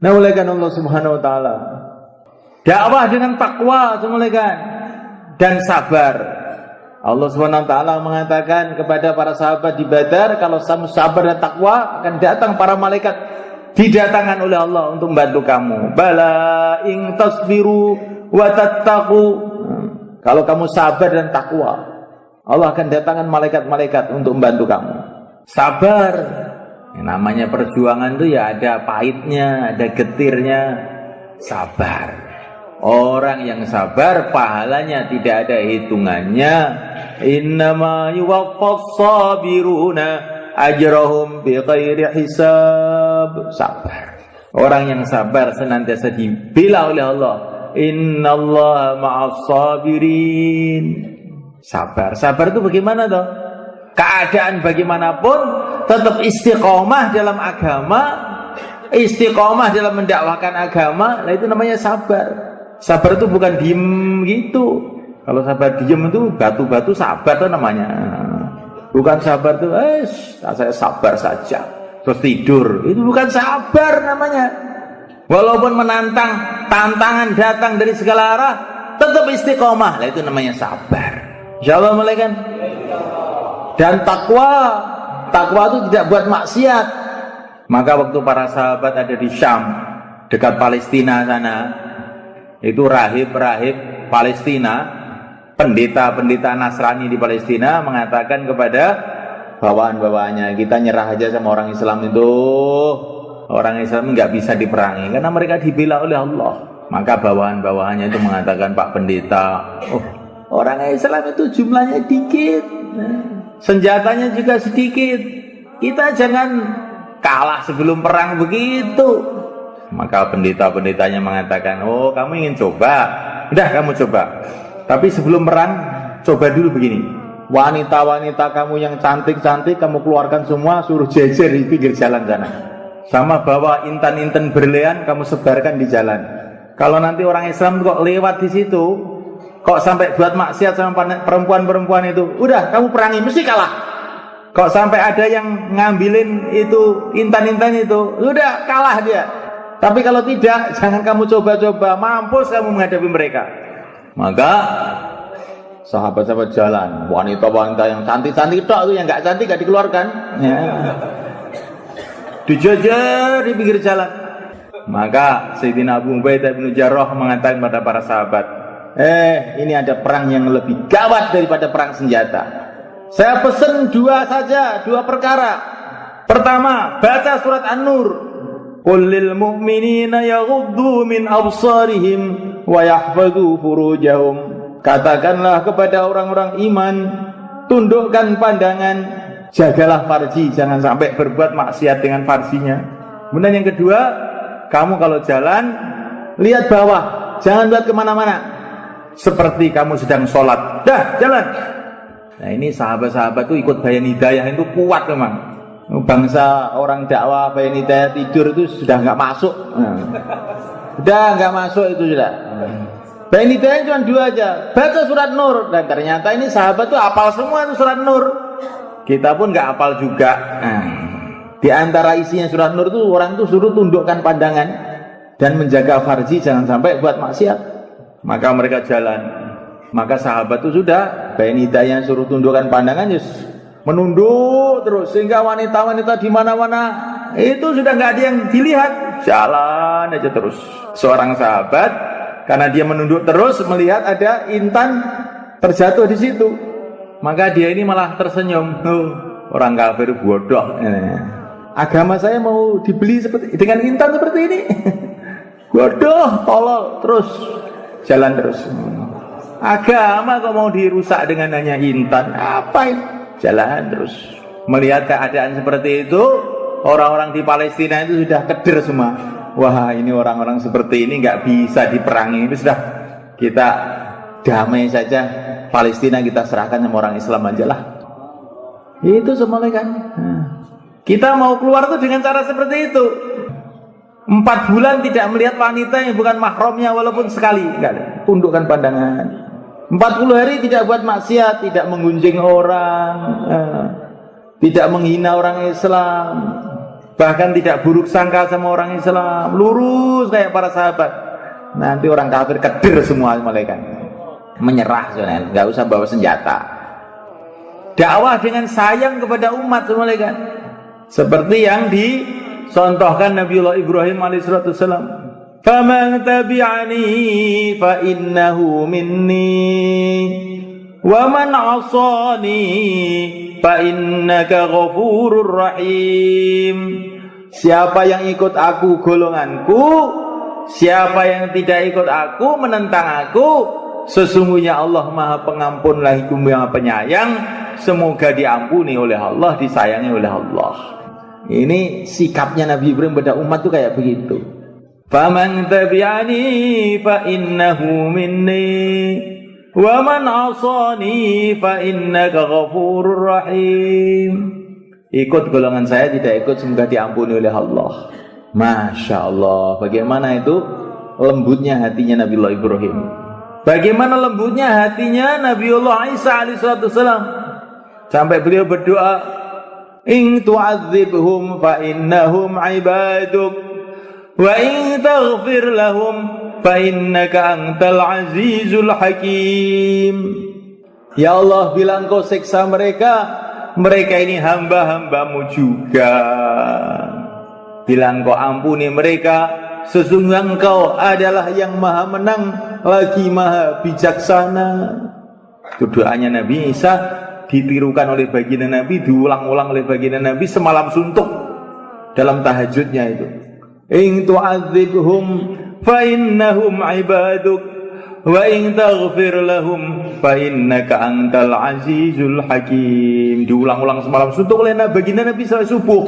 Nah, oleh karena Allah Subhanahu wa taala dakwah dengan takwa semulaikan dan sabar. Allah Subhanahu wa taala mengatakan kepada para sahabat di Badar, kalau kamu sabar dan takwa akan datang para malaikat didatangkan oleh Allah untuk membantu kamu. Bala in tasbiru wa tattaqu. Kalau kamu sabar dan takwa, Allah akan datangkan malaikat-malaikat untuk membantu kamu. Sabar. Yang namanya perjuangan itu ya ada pahitnya, ada getirnya. Sabar. Orang yang sabar pahalanya tidak ada hitungannya. Innama yuwaffas sabiruna ajrahum bighairi hisab. Sabar. Orang yang sabar senantiasa dibela oleh Allah. Innallaha ma'as sabirin. Sabar. Sabar itu bagaimana toh? Keadaan bagaimanapun tetap istiqomah dalam agama, istiqomah dalam mendakwakan agama, nah itu namanya sabar. Sabar itu bukan diem gitu. Kalau sabar diem itu batu-batu sabar itu namanya. Bukan sabar itu, saya sabar saja terus tidur. Itu bukan sabar namanya. Walaupun menantang, tantangan datang dari segala arah, tetap istiqomah. Nah itu namanya sabar. Insyaallah malaikat. Dan takwa itu tidak buat maksiat. Maka waktu para sahabat ada di Syam, dekat Palestina sana, itu rahib-rahib Palestina, pendeta-pendeta Nasrani di Palestina mengatakan kepada bawahan-bawahannya, kita nyerah aja sama orang Islam itu. Orang Islam nggak bisa diperangi karena mereka dibela oleh Allah. Maka bawahan-bawahannya itu mengatakan, Pak Pendeta, orang Islam itu jumlahnya dikit, senjatanya juga sedikit, kita jangan kalah sebelum perang begitu. Maka pendeta-pendetanya mengatakan, kamu ingin coba? Udah kamu coba, tapi sebelum perang coba dulu begini, wanita-wanita kamu yang cantik-cantik kamu keluarkan semua, suruh jejer di pinggir jalan sana. Sama bawa intan-intan berlian kamu sebarkan di jalan. Kalau nanti orang Islam kok lewat di situ, kok sampai buat maksiat sama perempuan-perempuan itu, udah kamu perangi, mesti kalah. Kok sampai ada yang ngambilin itu intan-intan itu, udah kalah dia. Tapi kalau tidak, jangan kamu coba-coba, mampus kamu menghadapi mereka. Maka sahabat-sahabat jalan, wanita-wanita yang cantik-cantik itu yang nggak cantik gak dikeluarkan. Ya. Dijajar di pinggir jalan. Maka Sayyidina Abu Ubaidah bin Jarrah mengatakan pada para sahabat, ini ada perang yang lebih gawat daripada perang senjata. Saya pesen dua perkara. Pertama, baca surat An-Nur. Qul lil mu'minina yaghuddu min absarihim wa yahfadhu furujahum. Katakanlah kepada orang-orang iman, tundukkan pandangan, jagalah farji, jangan sampai berbuat maksiat dengan farjinya. Kemudian yang kedua, kamu kalau jalan lihat bawah, jangan lihat kemana-mana, seperti kamu sedang sholat. Dah, jalan. Nah ini sahabat-sahabat itu ikut bayan hidayah itu kuat memang. Bangsa orang dakwah bayan hidayah tidur itu sudah nggak masuk. Sudah nggak masuk itu sudah. Bayan hidayah cuma dua aja, baca surat Nur. Dan ternyata ini sahabat tuh hafal semua itu surat Nur. Kita pun nggak hafal juga. Di antara isinya surat Nur itu orang tuh suruh tundukkan pandangan dan menjaga farji, jangan sampai buat maksiat. Maka mereka jalan. Maka sahabat itu sudah bayan hidayah suruh tundukkan pandangan, menunduk terus sehingga wanita-wanita di mana-mana itu sudah nggak ada yang dilihat, jalan aja terus. Seorang sahabat karena dia menunduk terus melihat ada intan terjatuh di situ, maka dia ini malah tersenyum. Orang kafir bodoh. Agama saya mau dibeli seperti dengan intan seperti ini. Bodoh, tolol, terus jalan terus. Agama kok mau dirusak dengan hanya intan? Apa ini? Jalan terus. Melihat keadaan seperti itu, orang-orang di Palestina itu sudah keder semua. Wah, ini orang-orang seperti ini nggak bisa diperangi. Itu sudah, kita damai saja. Palestina kita serahkan sama orang Islam aja lah. Itu semuanya kan. Kita mau keluar tuh dengan cara seperti itu. 4 bulan tidak melihat wanita yang bukan mahramnya walaupun sekali, enggak ada. Tundukkan pandangan. 40 hari tidak buat maksiat, tidak menggunjing orang, tidak menghina orang Islam. bahkan tidak buruk sangka sama orang Islam, lurus kayak para sahabat. Nanti orang kafir kedir semua malaikat, menyerah sebenarnya, nggak usah bawa senjata. Dakwah dengan sayang kepada umat malaikat, seperti yang dicontohkan Nabiullah Ibrahim alaihissalam. Faman tabi'ani fa innahu minni wa man 'asani fa innaka ghafurur rahim. Siapa yang ikut aku golonganku, siapa yang tidak ikut aku menentang aku, sesungguhnya Allah Maha Pengampun lagi Maha Penyayang, semoga diampuni oleh Allah, disayangi oleh Allah. Ini sikapnya Nabi Ibrahim pada umat itu kayak begitu. Faman tabi'ani fa innahu minni wa man 'asani fa innaka ghafurur rahim. Ikut golongan saya, tidak ikut semoga diampuni oleh Allah. Masya Allah, bagaimana itu lembutnya hatinya Nabiullah Ibrahim. Bagaimana lembutnya hatinya Nabiullah Isa alaihissalam, sampai beliau berdoa, in tu'adzibhum fa innahum ibaduk wa in taghfir lahum fa innaka antal azizul hakim. Ya Allah, bila engkau siksa mereka, mereka ini hamba-hambamu juga. Bila engkau ampuni mereka, sesungguhnya engkau adalah yang maha menang lagi maha bijaksana. Itu doanya Nabi Isa, ditirukan oleh baginda Nabi, diulang-ulang oleh baginda Nabi semalam suntuk dalam tahajudnya itu. In tu'adzibhum fa innahum ibaduk wa in taghfir lahum fa innaka antal azizul hakim. Diulang-ulang semalam suntuk oleh baginda Nabi sampai subuh.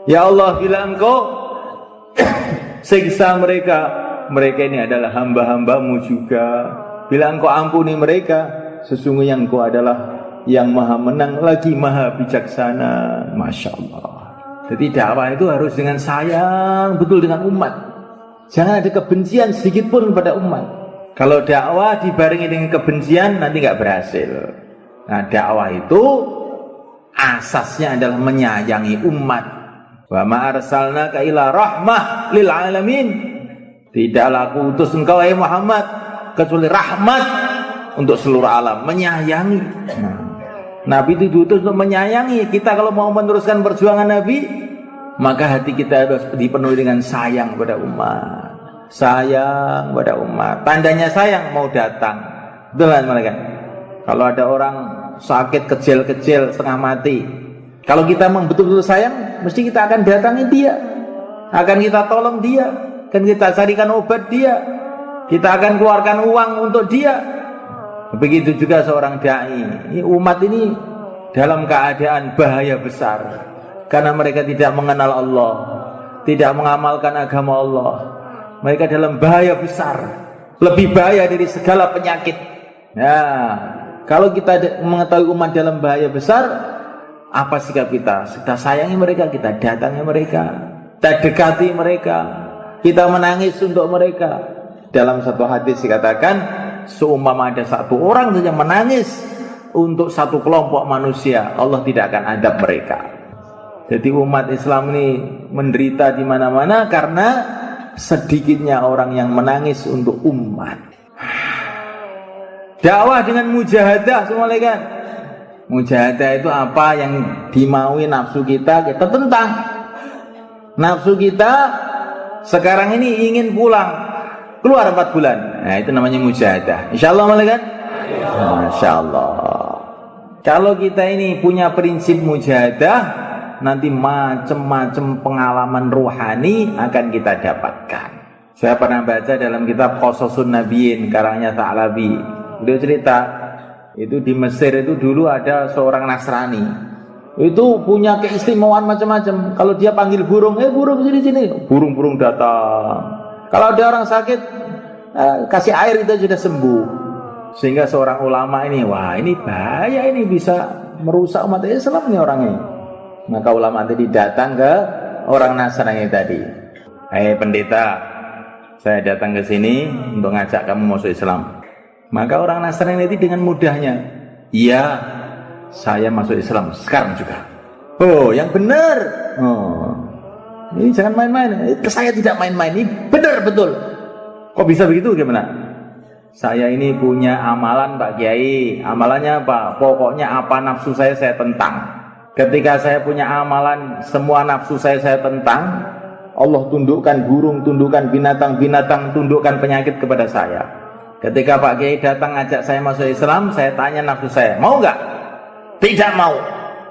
Ya Allah, bila engkau siksa mereka, mereka ini adalah hamba-hambamu juga. Bila engkau ampuni mereka, sesungguhnya engkau adalah yang maha menang lagi maha bijaksana. Masya Allah. Jadi dakwah itu harus dengan sayang betul dengan umat. Jangan ada kebencian sedikit pun kepada umat. Kalau dakwah dibarengi dengan kebencian, nanti nggak berhasil. Nah, dakwah itu asasnya adalah menyayangi umat. Wa ma arsalnaka illa rahmah lil alamin. Tidaklah aku utus engkau wahai Muhammad kecuali rahmat untuk seluruh alam, menyayangi. Nabi itu diutus untuk menyayangi. Kita kalau mau meneruskan perjuangan Nabi, maka hati kita harus dipenuhi dengan sayang pada umat. Sayang pada umat. Tandanya sayang mau datang. Betul kan mereka? Kalau ada orang sakit kecil-kecil setengah mati, kalau kita memang betul-betul sayang, mesti kita akan datangi dia, akan kita tolong dia, akan kita carikan obat dia, kita akan keluarkan uang untuk dia. Begitu juga seorang dai. Ini umat ini dalam keadaan bahaya besar karena mereka tidak mengenal Allah, tidak mengamalkan agama Allah. Mereka dalam bahaya besar, lebih bahaya dari segala penyakit. Nah, kalau kita mengetahui umat dalam bahaya besar, apa sikap kita? Kita sayangi mereka, kita datangi mereka, kita dekati mereka, kita menangis untuk mereka. Dalam satu hadis dikatakan, seumpama ada satu orang saja menangis untuk satu kelompok manusia, Allah tidak akan adab mereka. Jadi umat Islam ini menderita di mana-mana karena sedikitnya orang yang menangis untuk umat. Dakwah dengan mujahadah semua kan. Mujahadah itu apa yang dimaui nafsu kita tentang. Nafsu kita sekarang ini ingin pulang, keluar 4 bulan. Nah, itu namanya mujahadah. Insyaallah malaikat. Masya Allah. Kalau kita ini punya prinsip mujahadah, nanti macam-macam pengalaman ruhani akan kita dapatkan. Saya pernah baca dalam kitab Qasasun Nabiyyin karangnya Tha'labi. Beliau cerita, itu di Mesir itu dulu ada seorang Nasrani. Itu punya keistimewaan macam-macam. Kalau dia panggil burung, burung sini-sini, burung-burung datang. Kalau ada orang sakit, kasih air itu sudah sembuh. Sehingga seorang ulama ini, wah ini bahaya, ini bisa merusak umat Islam nih orangnya. Maka ulama tadi datang ke orang Nasrani tadi. Pendeta, saya datang ke sini untuk ngajak kamu masuk Islam. Maka orang Nasrani itu dengan mudahnya, iya, saya masuk Islam sekarang juga. Oh, yang benar. Oh, Ini jangan main-main. Saya tidak main-main. Ini benar betul. Kok bisa begitu? Gimana? Saya ini punya amalan Pak Kiai. Amalannya apa? Pokoknya apa nafsu saya tentang. Ketika saya punya amalan, semua nafsu saya tentang. Allah tundukkan burung, tundukkan binatang-binatang, tundukkan penyakit kepada saya. Ketika Pak Kiai datang ngajak saya masuk Islam, saya tanya nafsu saya, mau nggak? Tidak mau.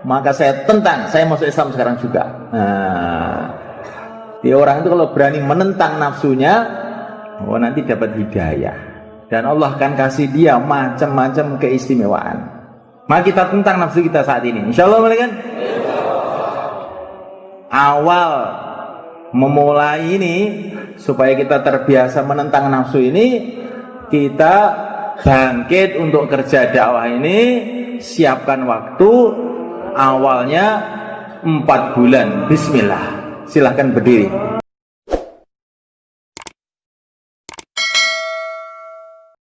Maka saya tentang, saya masuk Islam sekarang juga. Nah, orang itu kalau berani menentang nafsunya, nanti dapat hidayah. Dan Allah akan kasih dia macam-macam keistimewaan. Maka kita tentang nafsu kita saat ini. Insya Allah, kan? Awal memulai ini supaya kita terbiasa menentang nafsu ini, kita bangkit untuk kerja dakwah ini, siapkan waktu awalnya 4 bulan. Bismillah. Silahkan berdiri.